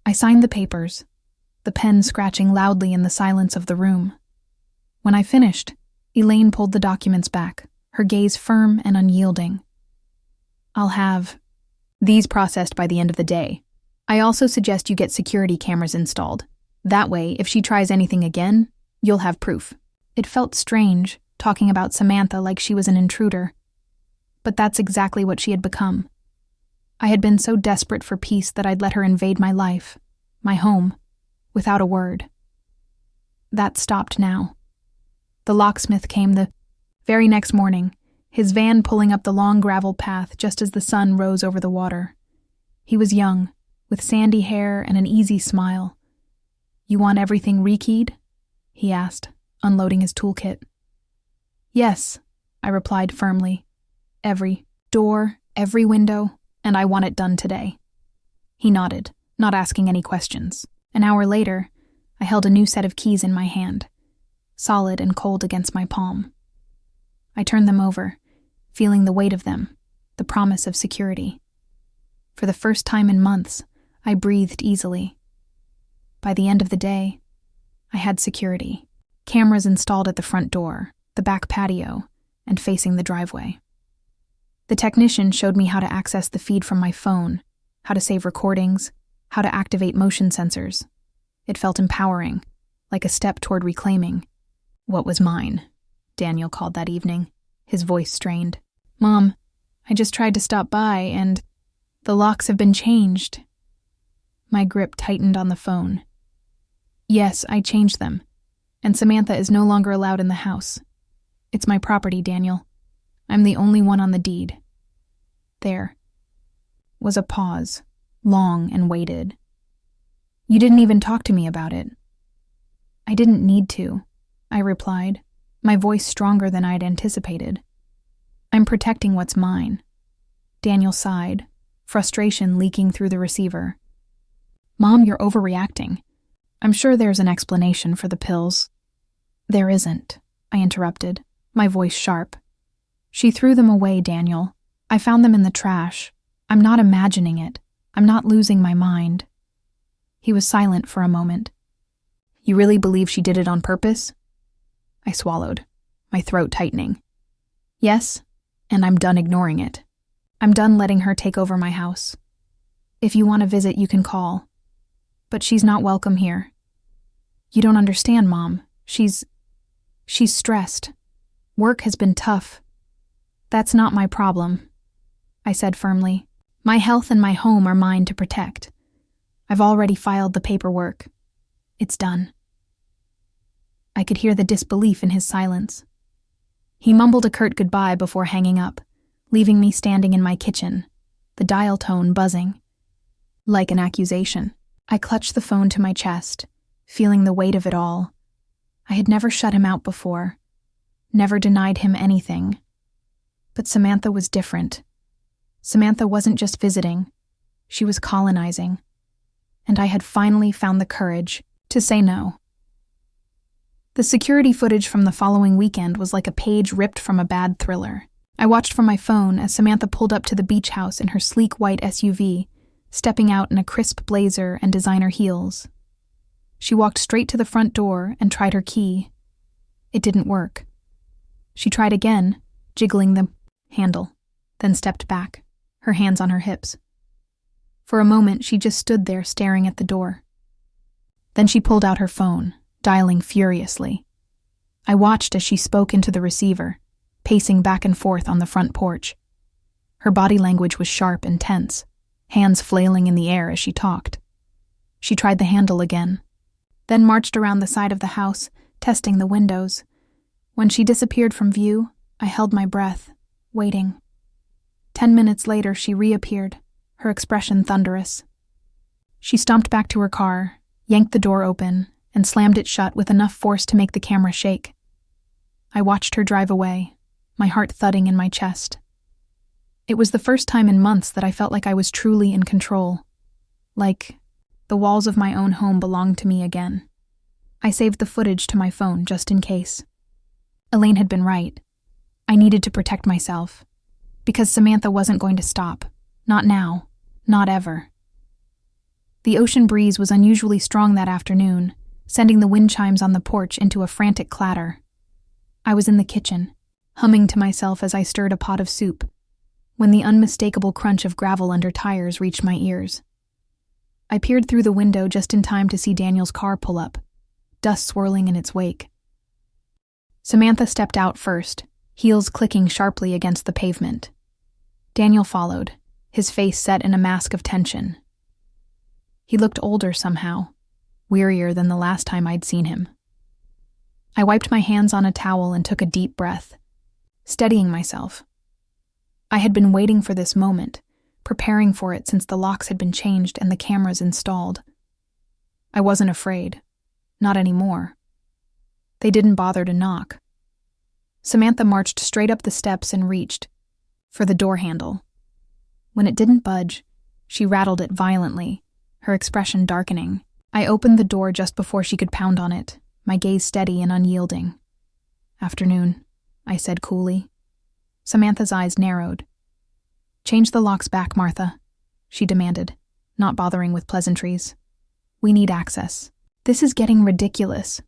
I signed the papers, the pen scratching loudly in the silence of the room. When I finished, Elaine pulled the documents back, her gaze firm and unyielding. "I'll have these processed by the end of the day. I also suggest you get security cameras installed. That way, if she tries anything again, you'll have proof." It felt strange, talking about Samantha like she was an intruder. But that's exactly what she had become. I had been so desperate for peace that I'd let her invade my life, my home, without a word. That stopped now. The locksmith came the very next morning, his van pulling up the long gravel path just as the sun rose over the water. He was young, with sandy hair and an easy smile. "You want everything rekeyed?" he asked, unloading his toolkit. "Yes," I replied firmly. "Every door, every window, and I want it done today." He nodded, not asking any questions. An hour later, I held a new set of keys in my hand, solid and cold against my palm. I turned them over, feeling the weight of them, the promise of security. For the first time in months, I breathed easily. By the end of the day, I had security. Cameras installed at the front door, the back patio, and facing the driveway. The technician showed me how to access the feed from my phone, how to save recordings, how to activate motion sensors. It felt empowering, like a step toward reclaiming what was mine. Daniel called that evening, his voice strained. "Mom, I just tried to stop by and the locks have been changed." My grip tightened on the phone. "Yes, I changed them, and Samantha is no longer allowed in the house. It's my property, Daniel. I'm the only one on the deed." There was a pause, long and weighted. "You didn't even talk to me about it." "I didn't need to," I replied, my voice stronger than I'd anticipated. "I'm protecting what's mine." Daniel sighed, frustration leaking through the receiver. "Mom, you're overreacting. I'm sure there's an explanation for the pills." "There isn't," I interrupted, my voice sharp. "She threw them away, Daniel. I found them in the trash. I'm not imagining it. I'm not losing my mind." He was silent for a moment. "You really believe she did it on purpose?" I swallowed, my throat tightening. "Yes, and I'm done ignoring it. I'm done letting her take over my house. If you want to visit, you can call. But she's not welcome here. You don't understand, Mom. She's stressed. Work has been tough." "That's not my problem," I said firmly. "My health and my home are mine to protect. I've already filed the paperwork. It's done." I could hear the disbelief in his silence. He mumbled a curt goodbye before hanging up, leaving me standing in my kitchen, the dial tone buzzing. Like an accusation, I clutched the phone to my chest, feeling the weight of it all. I had never shut him out before, never denied him anything. But Samantha was different. Samantha wasn't just visiting, she was colonizing. And I had finally found the courage to say no. The security footage from the following weekend was like a page ripped from a bad thriller. I watched from my phone as Samantha pulled up to the beach house in her sleek white SUV, stepping out in a crisp blazer and designer heels. She walked straight to the front door and tried her key. It didn't work. She tried again, jiggling the handle, then stepped back, her hands on her hips. For a moment, she just stood there staring at the door. Then she pulled out her phone, dialing furiously. I watched as she spoke into the receiver, pacing back and forth on the front porch. Her body language was sharp and tense, hands flailing in the air as she talked. She tried the handle again, then marched around the side of the house, testing the windows. When she disappeared from view, I held my breath, waiting. 10 minutes later, she reappeared, her expression thunderous. She stomped back to her car, yanked the door open, and slammed it shut with enough force to make the camera shake. I watched her drive away, my heart thudding in my chest. It was the first time in months that I felt like I was truly in control, like the walls of my own home belonged to me again. I saved the footage to my phone just in case. Elaine had been right. I needed to protect myself, because Samantha wasn't going to stop. Not now. Not ever. The ocean breeze was unusually strong that afternoon, sending the wind chimes on the porch into a frantic clatter. I was in the kitchen, humming to myself as I stirred a pot of soup, when the unmistakable crunch of gravel under tires reached my ears. I peered through the window just in time to see Daniel's car pull up, dust swirling in its wake. Samantha stepped out first, heels clicking sharply against the pavement. Daniel followed, his face set in a mask of tension. He looked older somehow, wearier than the last time I'd seen him. I wiped my hands on a towel and took a deep breath, steadying myself. I had been waiting for this moment, preparing for it since the locks had been changed and the cameras installed. I wasn't afraid. Not anymore. They didn't bother to knock. Samantha marched straight up the steps and reached for the door handle. When it didn't budge, she rattled it violently, her expression darkening. I opened the door just before she could pound on it, my gaze steady and unyielding. "Afternoon," I said coolly. Samantha's eyes narrowed. "Change the locks back, Martha," she demanded, not bothering with pleasantries. "We need access. This is getting ridiculous."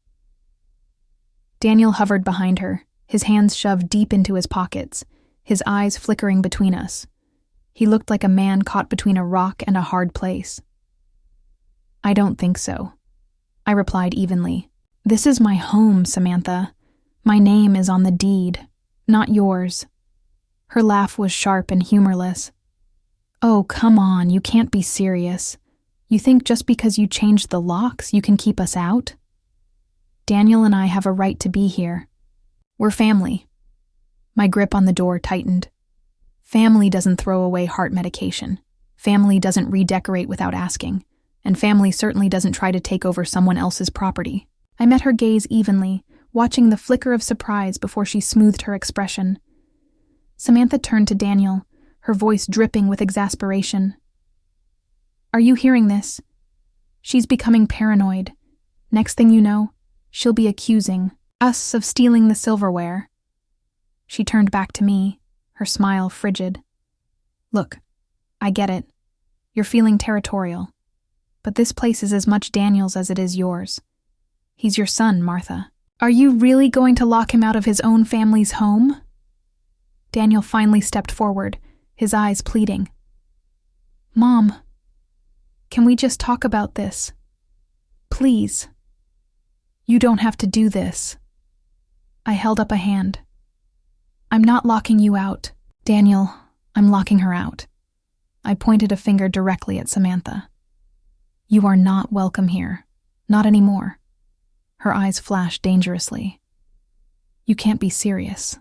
Daniel hovered behind her, his hands shoved deep into his pockets, his eyes flickering between us. He looked like a man caught between a rock and a hard place. "I don't think so," I replied evenly. "This is my home, Samantha. My name is on the deed, not yours." Her laugh was sharp and humorless. "Oh, come on, you can't be serious. You think just because you changed the locks, you can keep us out? Daniel and I have a right to be here. We're family." My grip on the door tightened. Family doesn't throw away heart medication. Family doesn't redecorate without asking. And family certainly doesn't try to take over someone else's property. I met her gaze evenly, watching the flicker of surprise before she smoothed her expression. Samantha turned to Daniel, her voice dripping with exasperation. "Are you hearing this? She's becoming paranoid. Next thing you know, she'll be accusing us of stealing the silverware." She turned back to me, her smile frigid. "Look, I get it. You're feeling territorial. But this place is as much Daniel's as it is yours. He's your son, Martha. Are you really going to lock him out of his own family's home?" Daniel finally stepped forward, his eyes pleading. "Mom, can we just talk about this? Please. You don't have to do this." I held up a hand. "I'm not locking you out. Daniel, I'm locking her out." I pointed a finger directly at Samantha. "You are not welcome here. Not anymore." Her eyes flashed dangerously. "You can't be serious."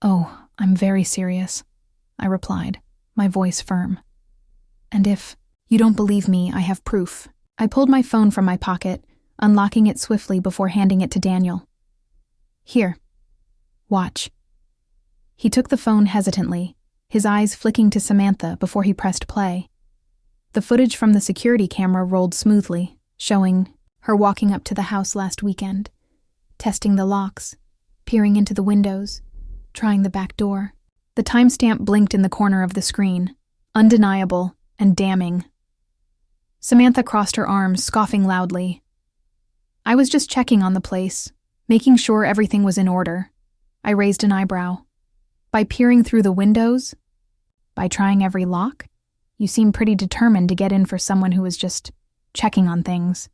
"Oh, I'm very serious," I replied, my voice firm. "And if you don't believe me, I have proof." I pulled my phone from my pocket, unlocking it swiftly before handing it to Daniel. "Here. Watch." He took the phone hesitantly, his eyes flicking to Samantha before he pressed play. The footage from the security camera rolled smoothly, showing her walking up to the house last weekend, testing the locks, peering into the windows, trying the back door. The timestamp blinked in the corner of the screen, undeniable and damning. Samantha crossed her arms, scoffing loudly. "I was just checking on the place, making sure everything was in order." I raised an eyebrow. "By peering through the windows? By trying every lock? You seem pretty determined to get in for someone who was just checking on things."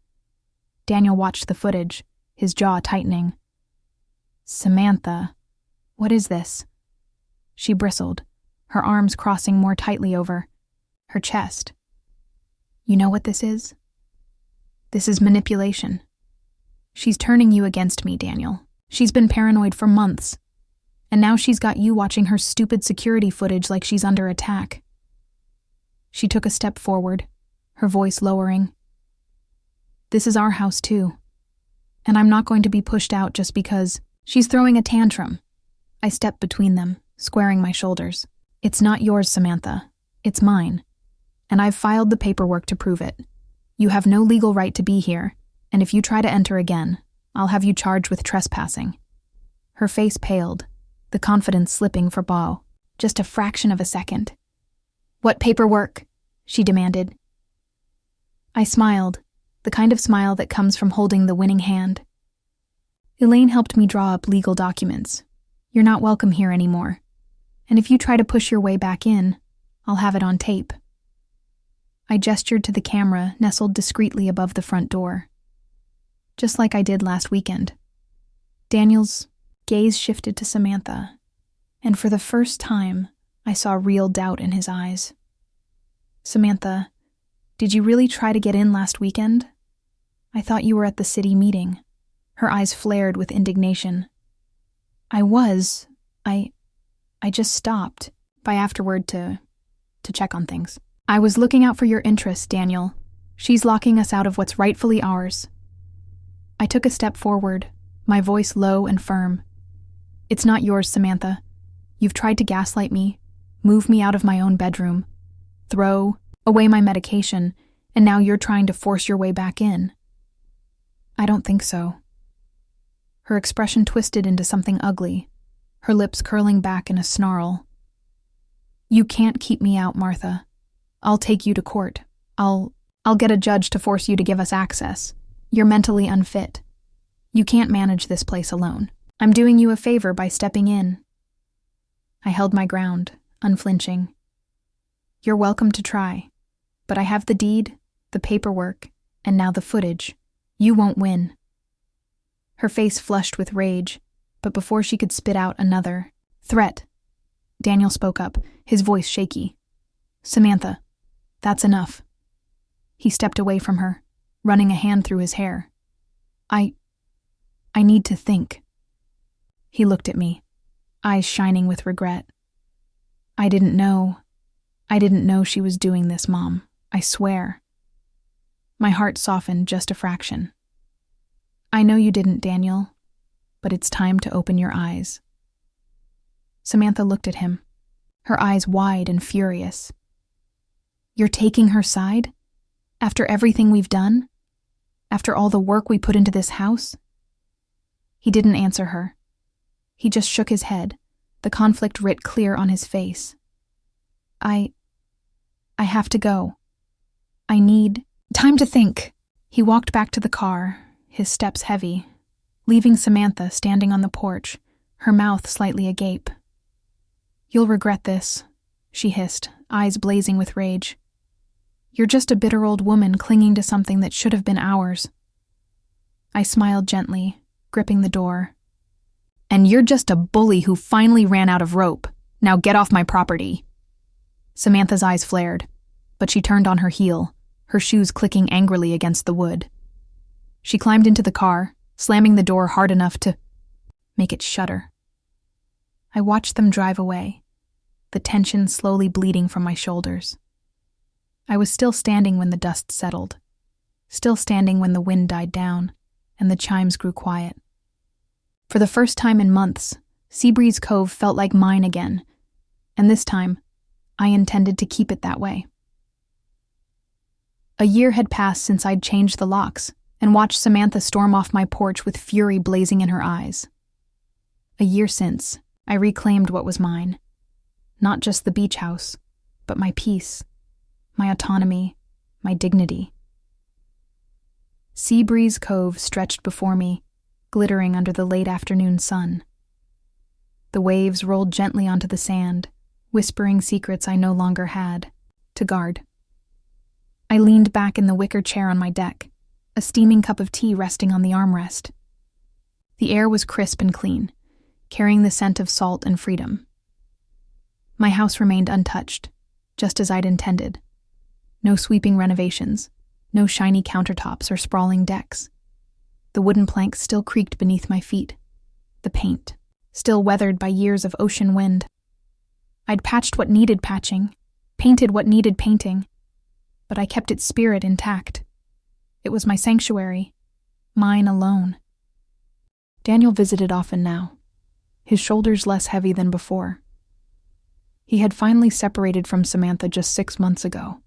Daniel watched the footage, his jaw tightening. "Samantha, what is this?" She bristled, her arms crossing more tightly over her chest. "You know what this is? This is manipulation. She's turning you against me, Daniel. She's been paranoid for months. And now she's got you watching her stupid security footage like she's under attack." She took a step forward, her voice lowering. This is our house too. And I'm not going to be pushed out just because she's throwing a tantrum. I stepped between them, squaring my shoulders. It's not yours, Samantha. It's mine. And I've filed the paperwork to prove it. You have no legal right to be here, and if you try to enter again, I'll have you charged with trespassing. Her face paled, the confidence slipping for Beau, just a fraction of a second. What paperwork? She demanded. I smiled, the kind of smile that comes from holding the winning hand. Elaine helped me draw up legal documents. You're not welcome here anymore. And if you try to push your way back in, I'll have it on tape. I gestured to the camera nestled discreetly above the front door. Just like I did last weekend. Daniel's gaze shifted to Samantha, and for the first time, I saw real doubt in his eyes. Samantha, did you really try to get in last weekend? I thought you were at the city meeting. Her eyes flared with indignation. I was. I just stopped by afterward to check on things. I was looking out for your interests, Daniel. She's locking us out of what's rightfully ours. I took a step forward, my voice low and firm. It's not yours, Samantha. You've tried to gaslight me, move me out of my own bedroom, throw away my medication, and now you're trying to force your way back in. I don't think so. Her expression twisted into something ugly, her lips curling back in a snarl. You can't keep me out, Martha. I'll take you to court. I'll get a judge to force you to give us access. You're mentally unfit. You can't manage this place alone. I'm doing you a favor by stepping in. I held my ground, unflinching. You're welcome to try, but I have the deed, the paperwork, and now the footage. You won't win. Her face flushed with rage, but before she could spit out another threat, Daniel spoke up, his voice shaky. Samantha, that's enough. He stepped away from her, running a hand through his hair. I need to think. He looked at me, eyes shining with regret. I didn't know she was doing this, Mom. I swear. My heart softened just a fraction. I know you didn't, Daniel, but it's time to open your eyes. Samantha looked at him, her eyes wide and furious. You're taking her side? After everything we've done? After all the work we put into this house? He didn't answer her. He just shook his head, the conflict writ clear on his face. I have to go. I need time to think. He walked back to the car, his steps heavy, leaving Samantha standing on the porch, her mouth slightly agape. You'll regret this, she hissed, eyes blazing with rage. You're just a bitter old woman clinging to something that should have been ours. I smiled gently, gripping the door. And you're just a bully who finally ran out of rope. Now get off my property. Samantha's eyes flared, but she turned on her heel, her shoes clicking angrily against the wood. She climbed into the car, slamming the door hard enough to make it shudder. I watched them drive away, the tension slowly bleeding from my shoulders. I was still standing when the dust settled, still standing when the wind died down and the chimes grew quiet. For the first time in months, Seabreeze Cove felt like mine again, and this time, I intended to keep it that way. A year had passed since I'd changed the locks and watched Samantha storm off my porch with fury blazing in her eyes. A year since, I reclaimed what was mine. Not just the beach house, but my peace, my autonomy, my dignity. Seabreeze Cove stretched before me, glittering under the late afternoon sun. The waves rolled gently onto the sand, whispering secrets I no longer had to guard. I leaned back in the wicker chair on my deck, a steaming cup of tea resting on the armrest. The air was crisp and clean, carrying the scent of salt and freedom. My house remained untouched, just as I'd intended. No sweeping renovations, no shiny countertops or sprawling decks. The wooden planks still creaked beneath my feet, the paint still weathered by years of ocean wind. I'd patched what needed patching, painted what needed painting, but I kept its spirit intact. It was my sanctuary, mine alone. Daniel visited often now, his shoulders less heavy than before. He had finally separated from Samantha just 6 months ago,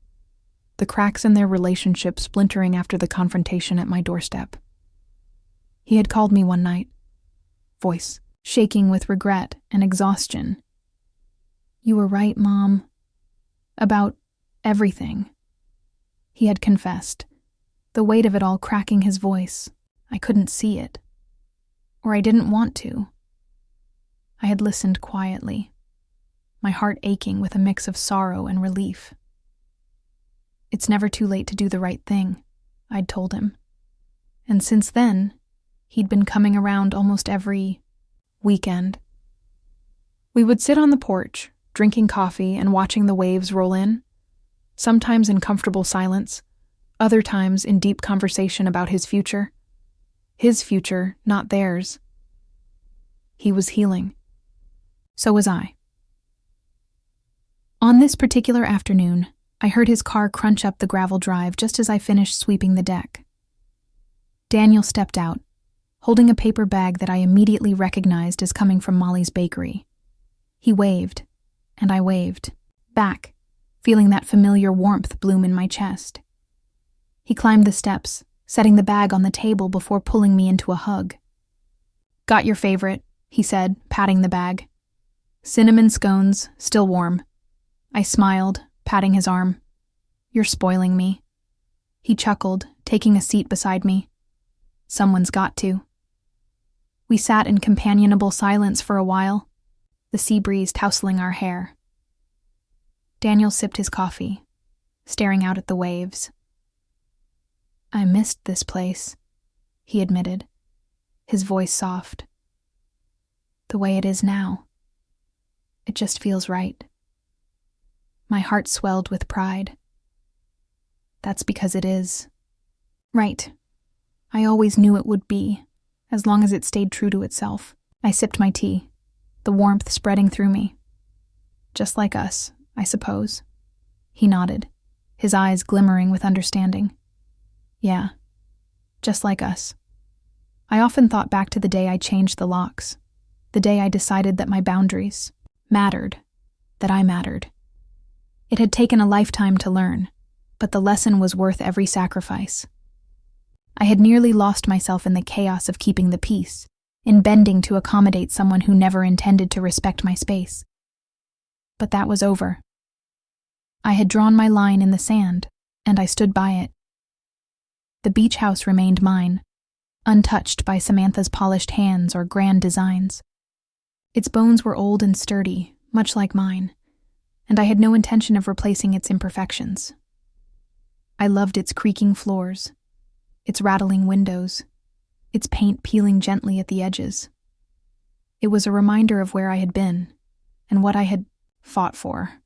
the cracks in their relationship splintering after the confrontation at my doorstep. He had called me one night, voice shaking with regret and exhaustion. "You were right, Mom. About everything." He had confessed, the weight of it all cracking his voice. I couldn't see it. Or I didn't want to. I had listened quietly, my heart aching with a mix of sorrow and relief. "It's never too late to do the right thing," I'd told him. And since then, he'd been coming around almost every weekend. We would sit on the porch, drinking coffee and watching the waves roll in, sometimes in comfortable silence, other times in deep conversation about his future. His future, not theirs. He was healing. So was I. On this particular afternoon, I heard his car crunch up the gravel drive just as I finished sweeping the deck. Daniel stepped out, holding a paper bag that I immediately recognized as coming from Molly's bakery. He waved, and I waved, back, feeling that familiar warmth bloom in my chest. He climbed the steps, setting the bag on the table before pulling me into a hug. "Got your favorite," he said, patting the bag. "Cinnamon scones, still warm." I smiled, patting his arm. "You're spoiling me." He chuckled, taking a seat beside me. "Someone's got to." We sat in companionable silence for a while, the sea breeze tousling our hair. Daniel sipped his coffee, staring out at the waves. "I missed this place," he admitted, his voice soft. "The way it is now. It just feels right." My heart swelled with pride. That's because it is. Right. I always knew it would be, as long as it stayed true to itself. I sipped my tea, the warmth spreading through me. "Just like us, I suppose." He nodded, his eyes glimmering with understanding. "Yeah, just like us." I often thought back to the day I changed the locks, the day I decided that my boundaries mattered, that I mattered. It had taken a lifetime to learn, but the lesson was worth every sacrifice. I had nearly lost myself in the chaos of keeping the peace, in bending to accommodate someone who never intended to respect my space. But that was over. I had drawn my line in the sand, and I stood by it. The beach house remained mine, untouched by Samantha's polished hands or grand designs. Its bones were old and sturdy, much like mine, and I had no intention of replacing its imperfections. I loved its creaking floors, its rattling windows, its paint peeling gently at the edges. It was a reminder of where I had been, and what I had fought for.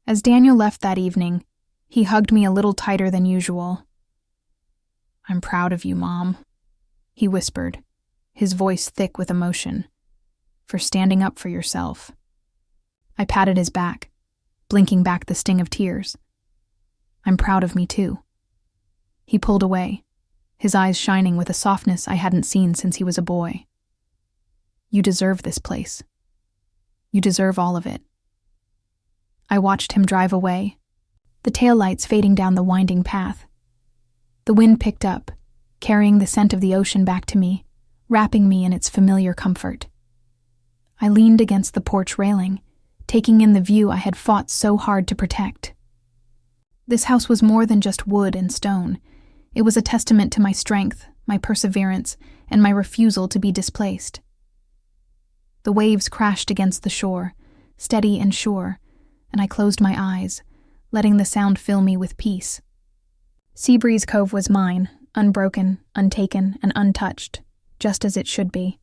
As Daniel left that evening, he hugged me a little tighter than usual. "I'm proud of you, Mom," he whispered, his voice thick with emotion, "for standing up for yourself." I patted his back, blinking back the sting of tears. "I'm proud of me, too." He pulled away, his eyes shining with a softness I hadn't seen since he was a boy. "You deserve this place. You deserve all of it." I watched him drive away, the taillights fading down the winding path. The wind picked up, carrying the scent of the ocean back to me, wrapping me in its familiar comfort. I leaned against the porch railing, taking in the view I had fought so hard to protect. This house was more than just wood and stone. It was a testament to my strength, my perseverance, and my refusal to be displaced. The waves crashed against the shore, steady and sure, and I closed my eyes, letting the sound fill me with peace. Seabreeze Cove was mine, unbroken, untaken, and untouched, just as it should be.